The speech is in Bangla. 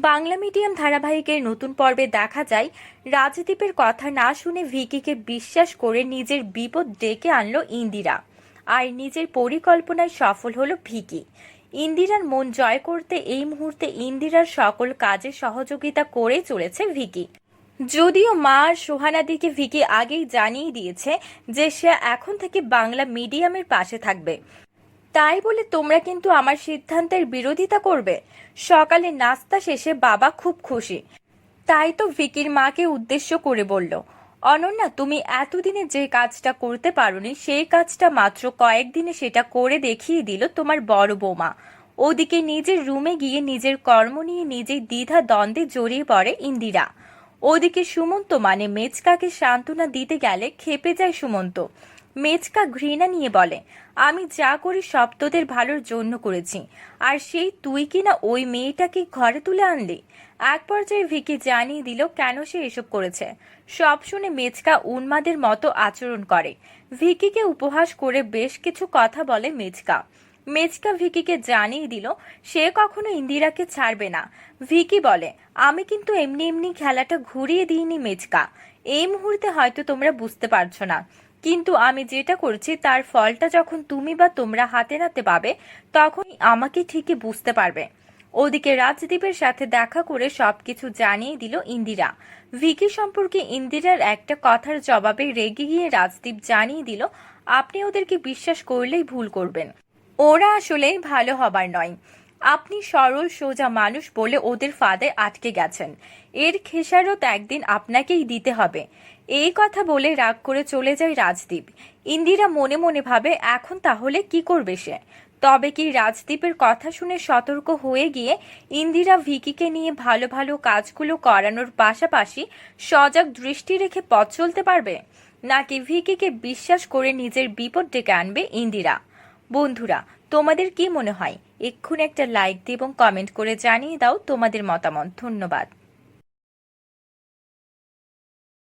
বাংলা মিডিয়াম ধারাবাহিকের নতুন পর্বে দেখা যায় রাজদীপের কথা না শুনে ভিকিকে বিশ্বাস করে নিজের বিপদ ডেকে আনলো ইন্দিরা। আর নিজের পরিকল্পনায় সফল হলো ভিকি। ইন্দিরার মন জয় করতে এই মুহূর্তে ইন্দিরার সকল কাজে সহযোগিতা করে চলেছে ভিকি। যদিও মা আর সোহানাদিকে ভিকি আগেই জানিয়ে দিয়েছে যে সে এখন থেকে বাংলা মিডিয়ামের পাশে থাকবে, তাই বলে তোমরা কিন্তু আমার সিদ্ধান্তের বিরোধিতা করবে। সকালে নাস্তা শেষে বাবা খুব খুশি, তাই তো ভিকির মাকে উদ্দেশ্য করে বলল, অনন্যা, তুমি এতদিনে যে কাজটা করতে পারোনি সেই কাজটা মাত্র কয়েকদিনে সেটা করে দেখিয়ে দিল তোমার বড় বৌমা। ওদিকে নিজের রুমে গিয়ে নিজের কর্ম নিয়ে নিজেই দ্বিধা দ্বন্দ্বে জড়িয়ে পড়ে ইন্দিরা। ওদিকে সুমন্ত মানে মেচকাকে সান্ত্বনা দিতে গেলে ক্ষেপে যায় সুমন্ত। মেচকা ঘৃণা নিয়ে বলে, আমি যা করি সব তোদের ভালোর জন্য করেছি, আর সেই তুই কিনা ওই মেয়েটাকে ঘরে তুলে আনলি। এক পর্যায়ে ভিকি জানিয়ে দিল কেন সে এসব করেছে। সব শুনে মেচকা উন্মাদের মতো আচরণ করে। ভিকিকে উপহাস করে বেশ কিছু কথা বলে মেচকা। মেচকা ভিকিকে জানিয়ে দিল সে কখনো ইন্দিরাকে ছাড়বে না। ভিকি বলে, আমি কিন্তু এমনি এমনি খেলাটা ঘুরিয়ে দিইনি মেচকা। এই মুহূর্তে হয়তো তোমরা বুঝতে পারছো না, কিন্তু আমি যেটা করছি তার ফলটা যখন তুমি বা তোমরা হাতে নাতে পাবে তখনই আমাকে ঠিকই বুঝতে পারবে। ওদিকে রাজদীপের সাথে দেখা করে সবকিছু জানিয়ে দিল ইন্দিরা। ভিকি সম্পর্কে ইন্দিরার একটা কথার জবাবে রেগে গিয়ে রাজদীপ জানিয়ে দিল, আপনি ওদেরকে বিশ্বাস করলেই ভুল করবেন। ওরা আসলে ভালো হবার নয়। আপনি সরল সোজা মানুষ বলে ওদের ফাঁদে আটকে গেছেন। এর খেসারত একদিন আপনাকেই দিতে হবে। এই কথা বলে রাগ করে চলে যায় রাজদীপ। ইন্দিরা মনে মনে ভাবে এখন তাহলে কি করবে সে। তবে কি রাজদীপের কথা শুনে সতর্ক হয়ে গিয়ে ইন্দিরা ভিকিকে নিয়ে ভালো ভালো কাজগুলো করানোর পাশাপাশি সজাগ দৃষ্টি রেখে পথ চলতে পারবে, নাকি ভিকিকে বিশ্বাস করে নিজের বিপদ ডেকে আনবে ইন্দিরা? বন্ধুরা, তোমাদের কি মনে হয়? এক্ষুনি একটা লাইক দিয়ে এবং কমেন্ট করে জানিয়ে দাও তোমাদের মতামত। ধন্যবাদ।